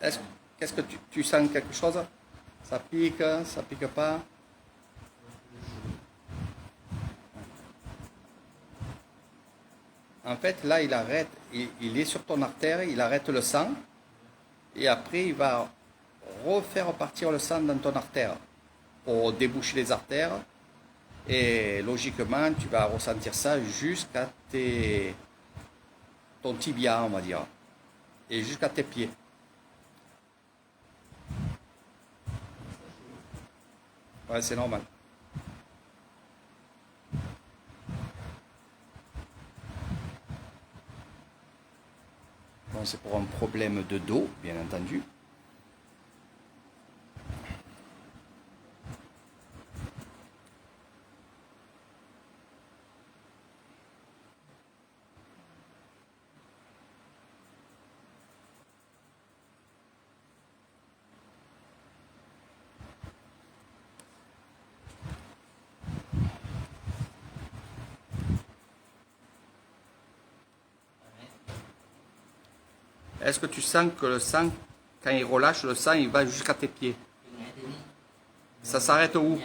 Est-ce, qu'est-ce que tu sens quelque chose? Ça pique pas? En fait, là, il arrête, il est sur ton artère, il arrête le sang, et après, il va refaire partir le sang dans ton artère pour déboucher les artères. Et logiquement, tu vas ressentir ça jusqu'à ton tibia, on va dire, et jusqu'à tes pieds. Ouais, c'est normal. Bon, c'est pour un problème de dos, bien entendu. Est-ce que tu sens que le sang, quand il relâche, le sang, il va jusqu'à tes pieds? Ça s'arrête où?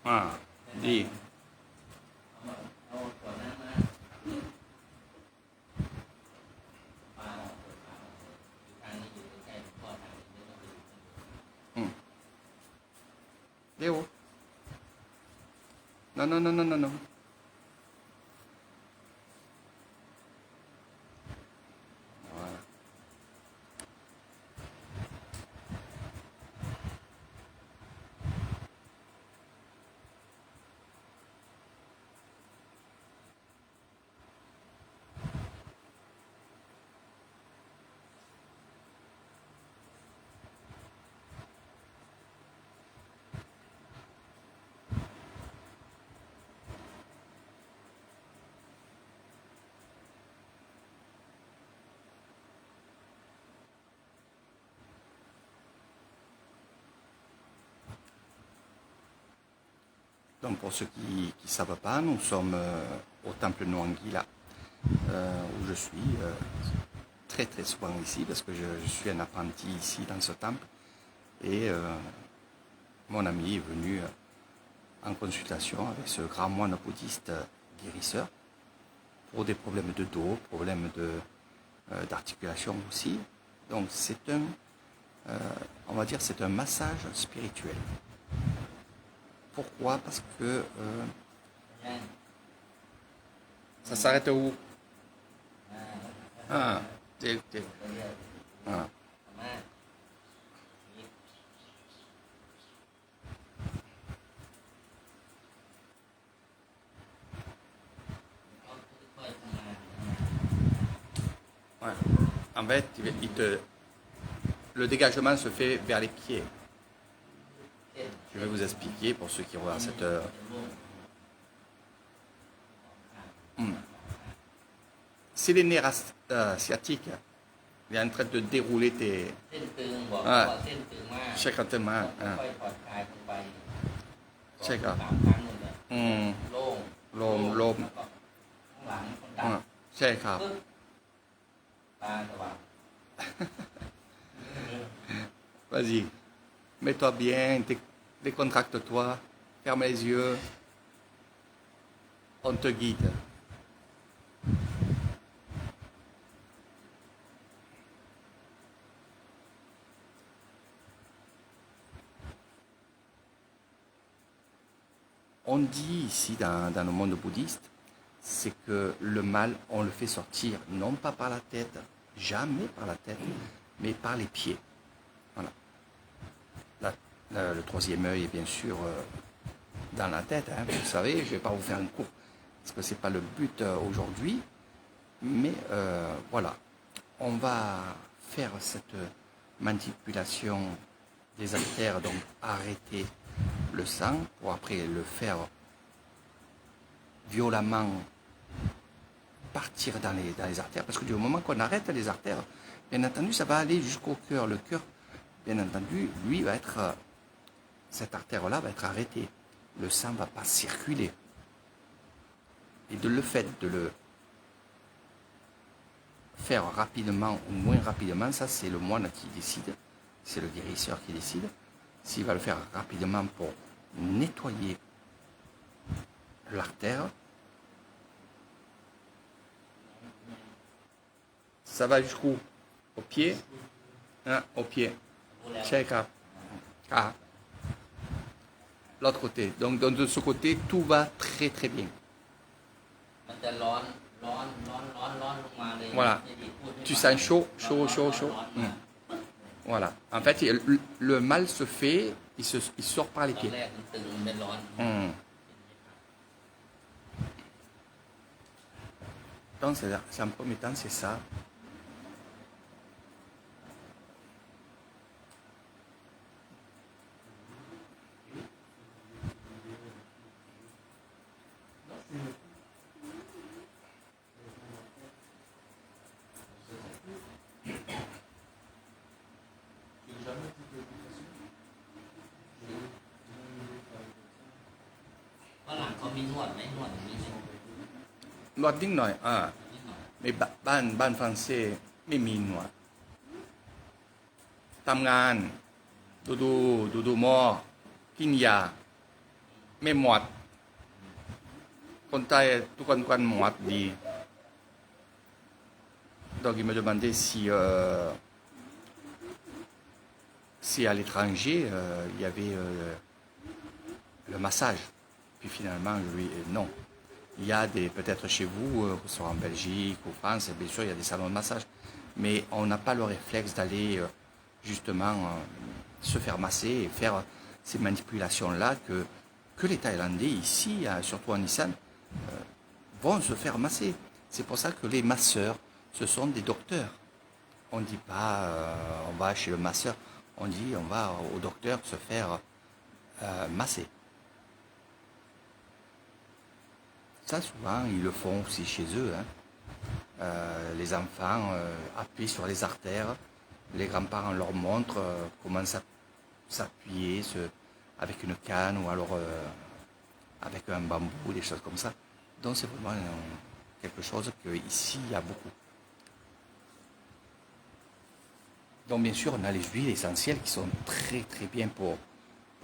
Ah, dis. Hmm. Léo. Non, non, non, non, non, non. Voilà. Donc pour ceux qui ne savent pas, nous sommes au temple Noangila, où je suis très très souvent ici, parce que je suis un apprenti ici dans ce temple. Et mon ami est venu en consultation avec ce grand moine bouddhiste guérisseur pour des problèmes de dos, problèmes d'articulation aussi. Donc c'est on va dire, c'est un massage spirituel. Pourquoi? Parce que ça s'arrête où? Ah, ah. Ouais. En fait, le dégagement se fait vers les pieds. Je vais vous expliquer pour ceux qui regardent cette heure. C'est les nerfs sciatiques. Il est en train de dérouler tes. Ah, exactement. Ah, ใช่ครับอืมลมอ่าใช่ครับ Vas-y, mets-toi bien, décontracte-toi, ferme les yeux, on te guide. On dit ici dans le monde bouddhiste, c'est que le mal, on le fait sortir non pas par la tête, jamais par la tête, mais par les pieds. Voilà. Le troisième œil est bien sûr dans la tête, hein, vous savez, je ne vais pas vous faire un cours, parce que ce n'est pas le but aujourd'hui, mais voilà, on va faire cette manipulation des artères, donc arrêter le sang pour après le faire violemment partir dans les artères, parce que du moment qu'on arrête les artères, bien entendu, ça va aller jusqu'au cœur. Le cœur, bien entendu, lui va être, cette artère-là va être arrêtée. Le sang ne va pas circuler. Et de le fait de faire rapidement ou moins rapidement, ça c'est le moine qui décide, c'est le guérisseur qui décide. S'il va le faire rapidement pour nettoyer l'artère, ça va jusqu'où? Au pied, hein, au pied. Check up. Ah. L'autre côté. Donc de ce côté, tout va très très bien. Voilà. Tu sens chaud, chaud, chaud, chaud. Voilà. En fait, le mal se fait, il sort par les pieds. Donc, c'est en premier temps, c'est ça. Nord นิดหน่อยในบ้านฝรั่งเศสไม่มีหนวดทำงานดูหม้อกินยาไม่หมดคนไทยทุกคนหมดดี Donc il me demandait si à l'étranger il y avait le massage. Puis finalement, lui, non. Il y a peut-être chez vous, que ce soit en Belgique ou France, bien sûr, il y a des salons de massage. Mais on n'a pas le réflexe d'aller justement se faire masser et faire ces manipulations-là que les Thaïlandais ici, surtout en Nissan, vont se faire masser. C'est pour ça que les masseurs, ce sont des docteurs. On ne dit pas on va chez le masseur, on dit on va au docteur se faire masser. Ça, souvent, ils le font aussi chez eux. Hein. Les enfants appuient sur les artères. Les grands-parents leur montrent comment s'appuyer avec une canne ou alors avec un bambou, des choses comme ça. Donc, c'est vraiment quelque chose qu'ici, il y a beaucoup. Donc, bien sûr, on a les huiles essentielles qui sont très, très bien pour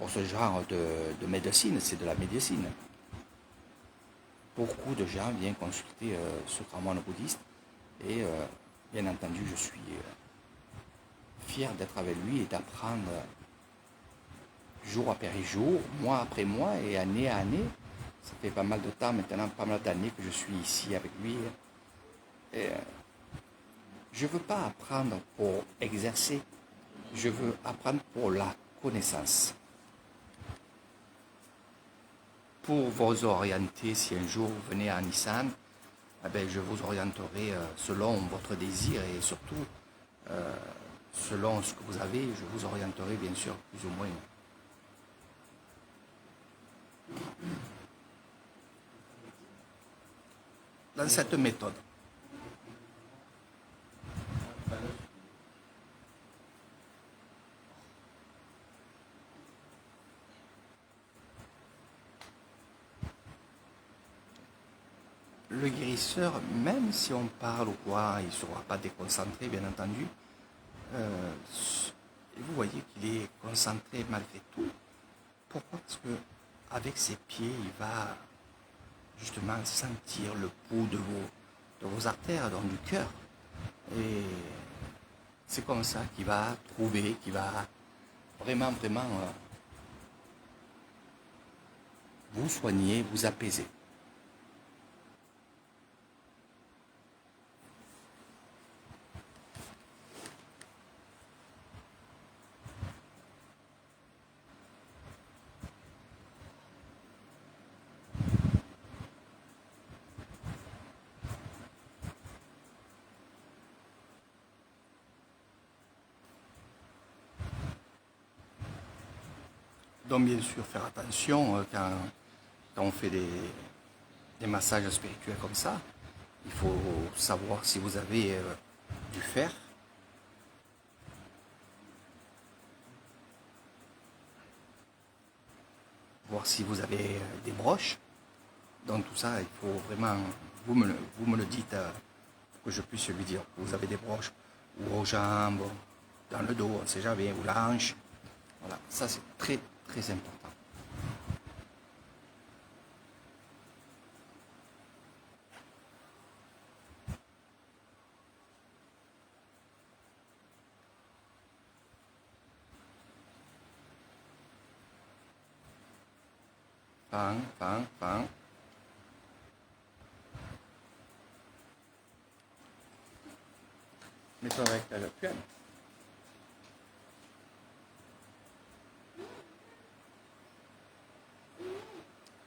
ce genre de médecine. C'est de la médecine. Beaucoup de gens viennent consulter ce grand moine bouddhiste et bien entendu je suis fier d'être avec lui et d'apprendre jour après jour, mois après mois et année à année. Ça fait pas mal de temps maintenant, pas mal d'années que je suis ici avec lui. Et, je ne veux pas apprendre pour exercer, je veux apprendre pour la connaissance. Pour vous orienter, si un jour vous venez à Nissan, je vous orienterai selon votre désir et surtout selon ce que vous avez, je vous orienterai bien sûr plus ou moins. Dans cette méthode. Le guérisseur, même si on parle ou quoi, il ne sera pas déconcentré, bien entendu. Vous voyez qu'il est concentré malgré tout. Pourquoi? Parce que avec ses pieds, il va justement sentir le pouls de vos artères, donc du cœur. Et c'est comme ça qu'il va trouver, qu'il va vraiment vous soigner, vous apaiser. Donc bien sûr, faire attention quand on fait des massages spirituels comme ça. Il faut savoir si vous avez du fer. Voir si vous avez des broches. Donc tout ça, il faut vraiment, vous me le dites pour que je puisse lui dire que vous avez des broches, ou aux jambes, dans le dos, on ne sait jamais, ou la hanche. Voilà, ça c'est très très important. Fan, fan, fan. Mets-toi avec la cuillère.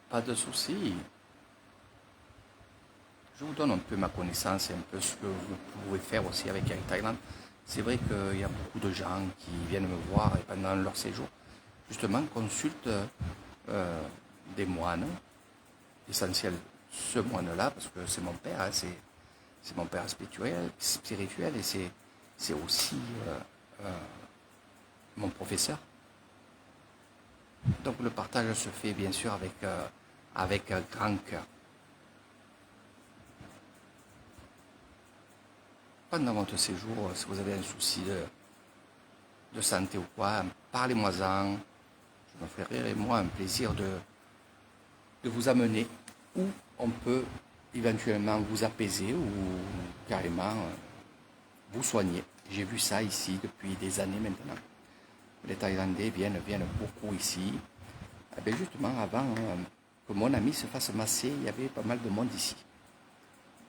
Pas de souci. Je vous donne un peu ma connaissance et un peu ce que vous pouvez faire aussi avec Air Thailand. C'est vrai qu'il y a beaucoup de gens qui viennent me voir et pendant leur séjour, justement, consultent des moines, essentiel ce moine-là, parce que c'est mon père, hein, c'est mon père spirituel et c'est aussi mon professeur. Donc le partage se fait bien sûr avec un grand cœur. Pendant votre séjour, si vous avez un souci de santé ou quoi, parlez-moi-en. Je me ferai moi un plaisir de vous amener où on peut éventuellement vous apaiser ou carrément vous soigner. J'ai vu ça ici depuis des années maintenant. Les Thaïlandais viennent beaucoup ici. Eh bien justement, avant que mon ami se fasse masser, il y avait pas mal de monde ici.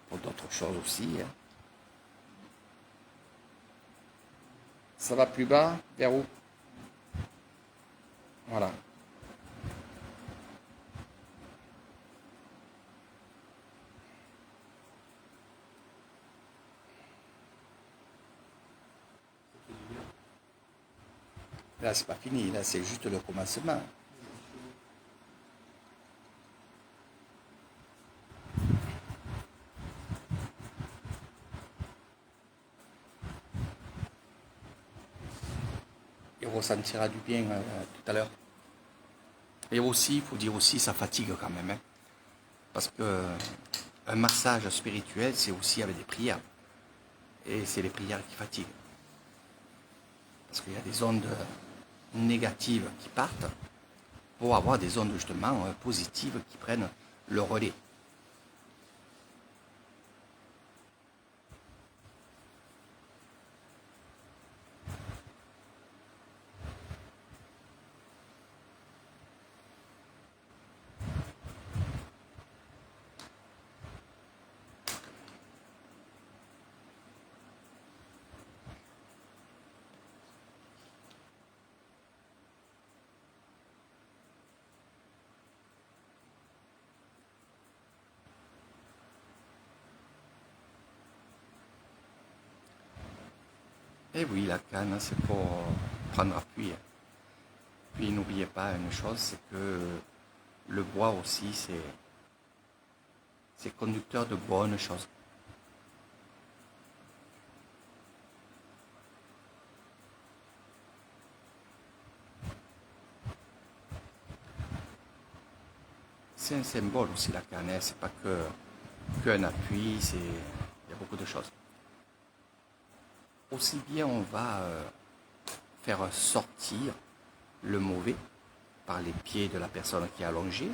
Pour d'autres choses aussi. Hein. Ça va plus bas, vers où? Voilà. Là, c'est pas fini, là, c'est juste le commencement. Il ressentira du bien tout à l'heure. Et aussi, il faut dire aussi, ça fatigue quand même. Hein, parce que un massage spirituel, c'est aussi avec des prières. Et c'est les prières qui fatiguent. Parce qu'il y a des ondes négatives qui partent pour avoir des ondes justement positives qui prennent le relais. Et oui, la canne, c'est pour prendre appui. Puis n'oubliez pas une chose, c'est que le bois aussi, c'est conducteur de bonnes choses. C'est un symbole aussi la canne, hein. C'est pas qu'un appui, il y a beaucoup de choses. Aussi bien on va faire sortir le mauvais par les pieds de la personne qui est allongée,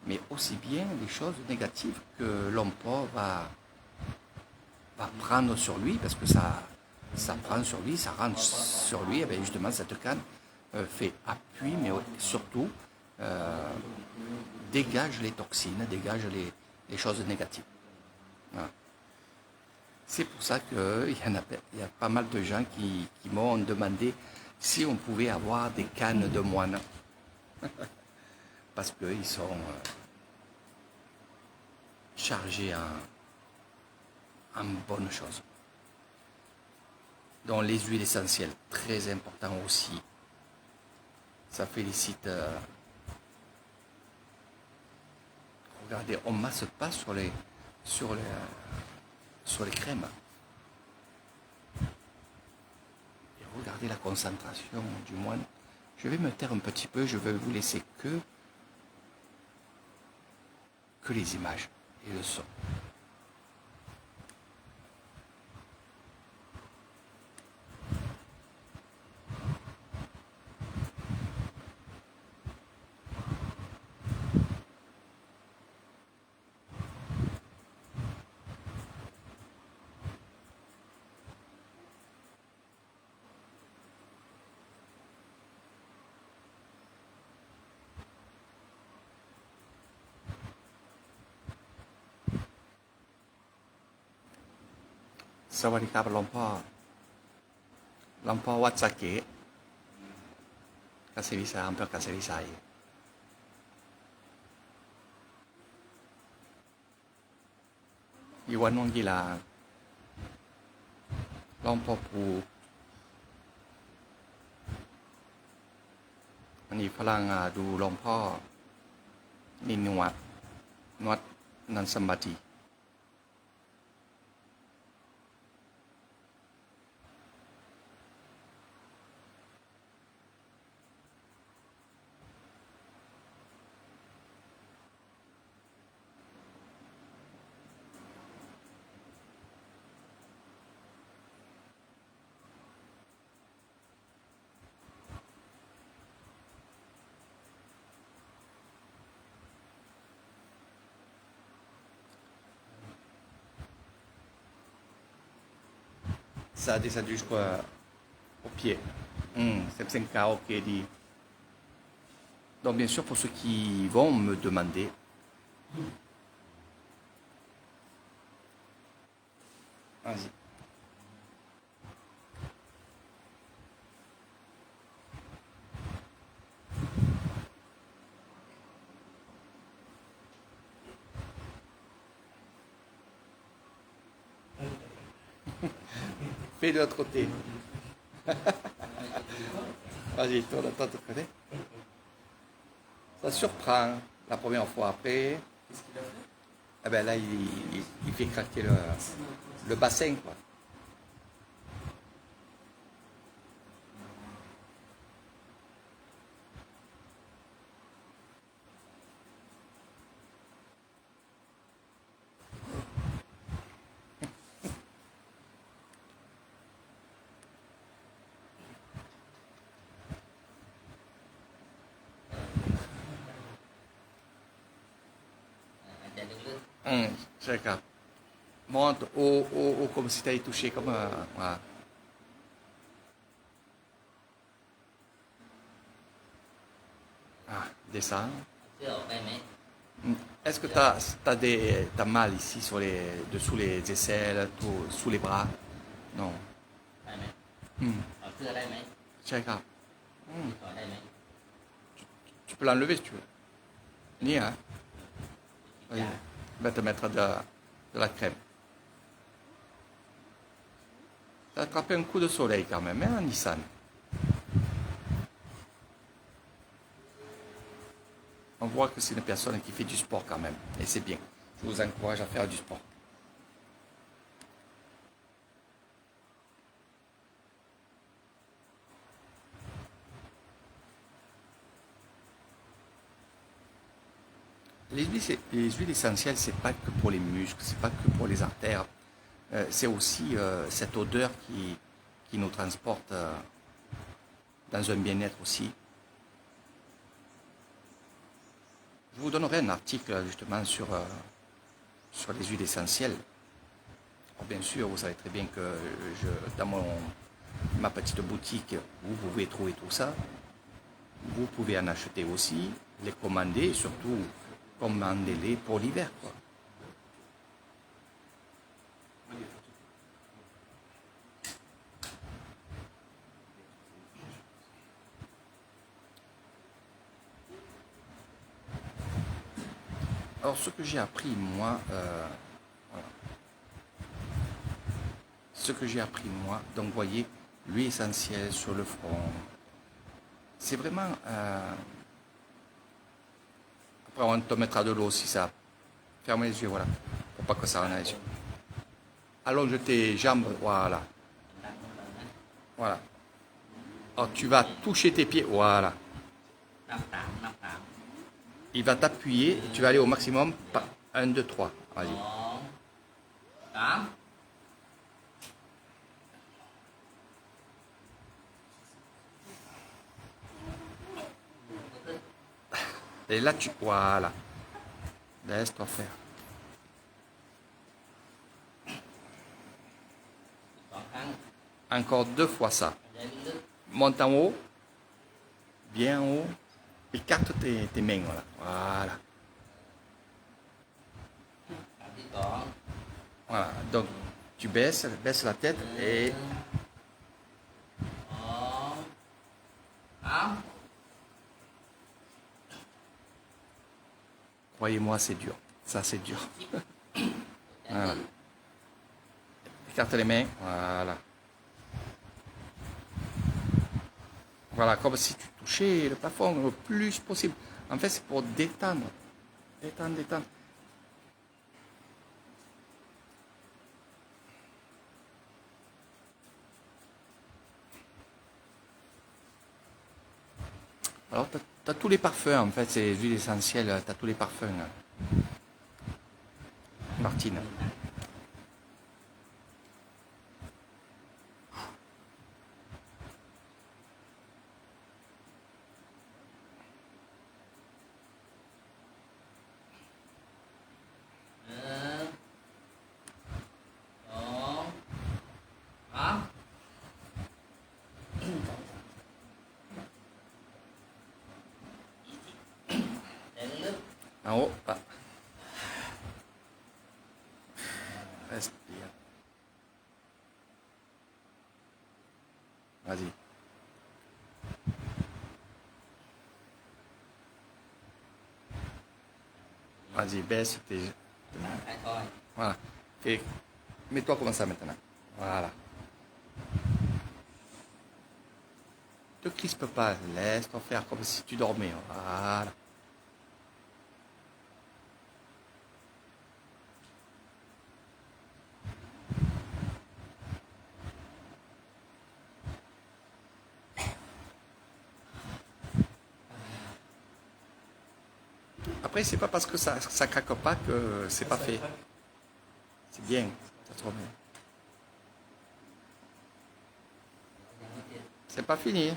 mais aussi bien les choses négatives que l'homme pauvre va prendre sur lui, parce que ça prend sur lui, ça rentre sur lui, et bien justement cette canne fait appui, mais surtout dégage les toxines, dégage les choses négatives. Voilà. C'est pour ça qu'il y a pas mal de gens qui m'ont demandé si on pouvait avoir des cannes de moine. Parce qu'ils sont chargés en bonnes choses. Donc les huiles essentielles, très important aussi. Ça félicite. Regardez, on ne masse pas sur les crèmes. Et regardez la concentration du moine. Je vais me taire un petit peu, je vais vous laisser que les images et le son. สวัสดีครับหลวงพ่อวัดสระเกษเกษตรวิสัยอำเภอเกษตรวิสัยอยู่วัดนวลกีฬาหลวงพ่อภูวันนี้พลังดูหลวงพ่อนินวัดนันสมบัติ Ça a descendu au pied. C'est un cas, ok, dit. Donc, bien sûr, pour ceux qui vont me demander, vas-y. Fais de l'autre côté. Vas-y, tourne de l'autre côté. Ça surprend la première fois. Après, Qu'est-ce qu'il a fait? eh ben là, il fait craquer le bassin, quoi. C'est grave. Monte ou comme si tu avais touché comme voilà. Ah, descends. Est-ce que t'as mal ici dessous les aisselles, sous les bras? Non. C'est grave. Tu peux l'enlever si tu veux. Ni, hein? Oui. Je vais te mettre de la crème. Tu as attrapé un coup de soleil quand même, hein, Nissan? On voit que c'est une personne qui fait du sport quand même. Et c'est bien. Je vous encourage à faire du sport. Les huiles essentielles, c'est pas que pour les muscles, c'est pas que pour les artères. C'est aussi cette odeur qui nous transporte dans un bien-être aussi. Je vous donnerai un article justement sur les huiles essentielles. Alors, bien sûr, vous savez très bien que dans ma petite boutique, vous pouvez trouver tout ça. Vous pouvez en acheter aussi, les commander et surtout commandez-les pour l'hiver, quoi. Alors, ce que j'ai appris, moi, voilà. Ce que j'ai appris, moi, donc, vous voyez, l'huile essentielle sur le front, c'est vraiment... Après, on te mettra de l'eau si ça... Ferme les yeux, voilà, pour pas que ça rentre les yeux. Allonge tes jambes, voilà. Voilà. Alors, tu vas toucher tes pieds, voilà. Il va t'appuyer et tu vas aller au maximum. 1, 2, 3. Vas-y. Et là, voilà. Laisse-toi faire. Encore 2 fois ça. Monte en haut. Bien en haut. Écarte tes mains, voilà. Voilà. Donc, Tu baisses la tête et... Croyez-moi, c'est dur. Ça, c'est dur. Voilà. Écarte les mains. Voilà. Voilà, comme si tu touchais le plafond le plus possible. En fait, c'est pour détendre. Détendre, détendre. Alors, tu as tous les parfums, en fait, c'est les huiles essentielles, tu as tous les parfums. Martine. En haut, ah. Respire. Vas-y. Vas-y, baisse tes... Voilà. Mets-toi comme ça maintenant. Voilà. Ne te crispe pas, laisse-toi faire comme si tu dormais. Voilà. Après, c'est pas parce que ça craque pas que c'est pas fait. C'est bien, ça se remet. C'est pas fini.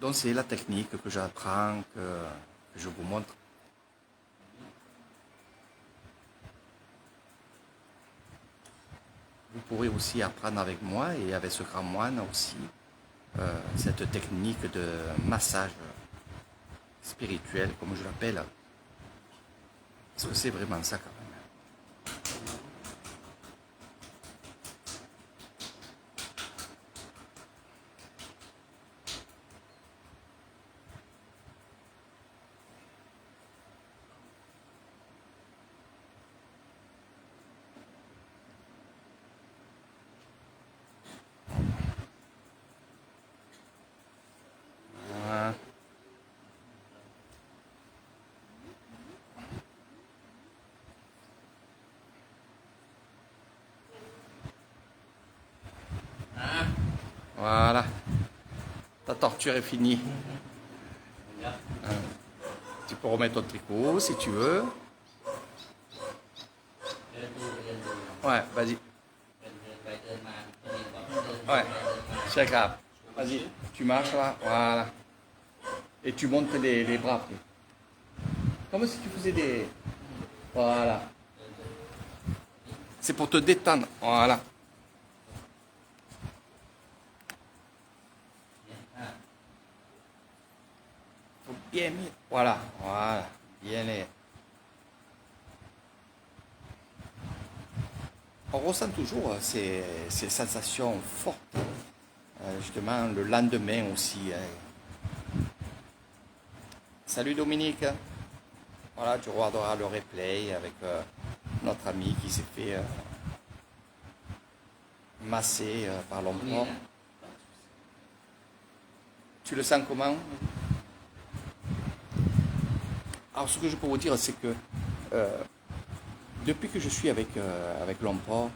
Donc c'est la technique que j'apprends, que je vous montre. Vous pourrez aussi apprendre avec moi et avec ce grand moine aussi cette technique de massage spirituel, comme je l'appelle. Parce que c'est vraiment ça quand même. Voilà. Voilà. Ta torture est finie. Tu peux remettre ton tricot si tu veux. Ouais, vas-y. Ouais, c'est grave. Vas-y, tu marches là, voilà. Et tu montes les bras après. Comme si tu faisais des... Voilà. C'est pour te détendre, voilà. Faut bien mis. Voilà, voilà. Bien les... On ressent toujours ces sensations fortes. Justement, le lendemain aussi. Salut Dominique. Voilà, tu regarderas le replay avec notre ami qui s'est fait masser par l'emploi. Tu le sens comment? Alors, ce que je peux vous dire, c'est que depuis que je suis avec l'emploi,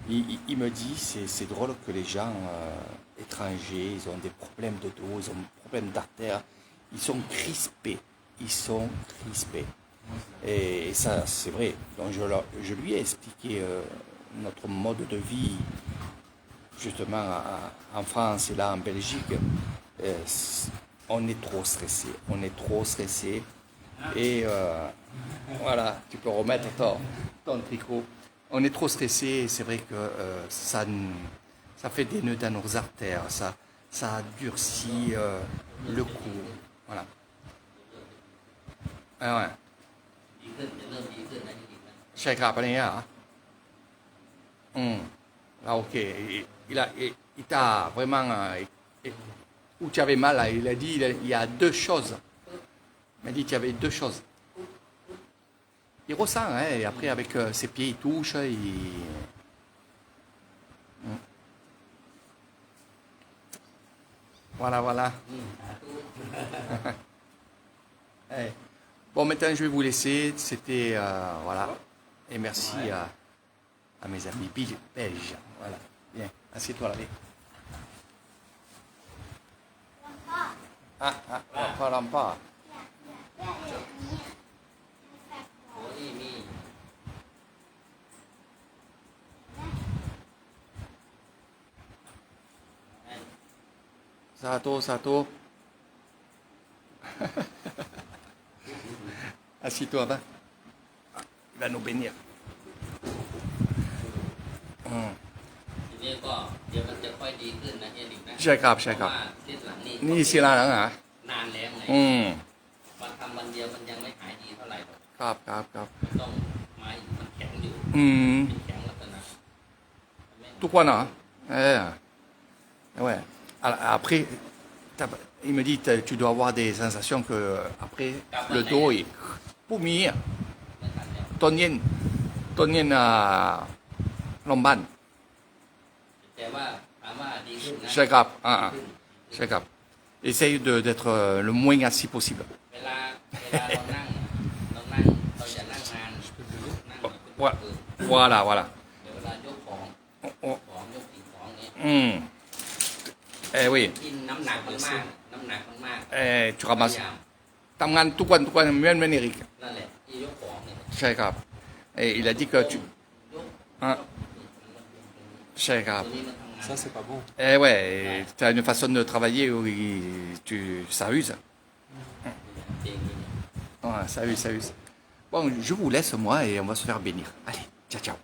il me dit, c'est drôle que les gens étrangers, ils ont des problèmes de dos, ils ont des problèmes d'artère, ils sont crispés. Ils sont crispés. Et ça, c'est vrai. Donc, je lui ai expliqué notre mode de vie, justement, en France et là, en Belgique. On est trop stressé. On est trop stressé. Et voilà, tu peux remettre ton tricot. On est trop stressé. C'est vrai que Ça fait des nœuds dans nos artères, ça durcit le cou. Voilà. Ah ouais. ดีขึ้นจะเริ่มดีขึ้นนะจริงๆนะ ใช่ครับอันนี้อ่ะLà, ok. Il t'a vraiment. Où tu avais mal, là, il a dit il y a deux choses. Il m'a dit qu'il y avait deux choses. Il ressent, hein, et après avec ses pieds, il touche. Voilà, voilà. สาธุ Eh. Bon, maintenant je vais vous laisser. C'était. Voilà. Et merci à mes amis belges. Voilà. Bien. Assieds-toi là. Allez. Pas pas. โอ้นี่มี Sato. Assis-toi, va. Il va nous bénir. ทีนี้ก็เดี๋ยวมันจะค่อยดีขึ้นนะเฮียหลิงนะ ใช่ครับ เพราะว่าเส้นหลังนี่ นี่ศิลาหลังเหรอน านแล้วไง ม มาทำวันเดียวมันยังไม่หายดีเท่าไหร่หรอก ครับ มันต้องไม้มันแข็งอยู่ เป็นแข็งลักษณะไม่ Tout quoi, non? Ouais. Après, il me dit tu dois avoir des sensations que après le dos est poumi, ไม่ทันแล้ว tonien lomban. แต่ว่าถามว่าดีขึ้นนะ C'est grave. C'est grave. Essaye d'être le moins assis possible. เวลาเรานั่งเราอย่านั่งนานนั่ง Voilà. เดี๋ยวเวลายกของยกสิ่งของเนี่ย Oui. กินน้ำหนักมาก Tu ramasses. Tangan tukan men Eric. นั่นแหละที่ยกของเนี่ย C'est grave. Et il a dit que tu. ยก Hein, c'est ตัว grave. นี้มันทำงาน Ça, c'est pas bon. Ouais, tu as une façon de travailler où ça use. เองนี่ Ouais, ça use. Bon, je vous laisse, moi, et on va se faire bénir. Allez, ciao.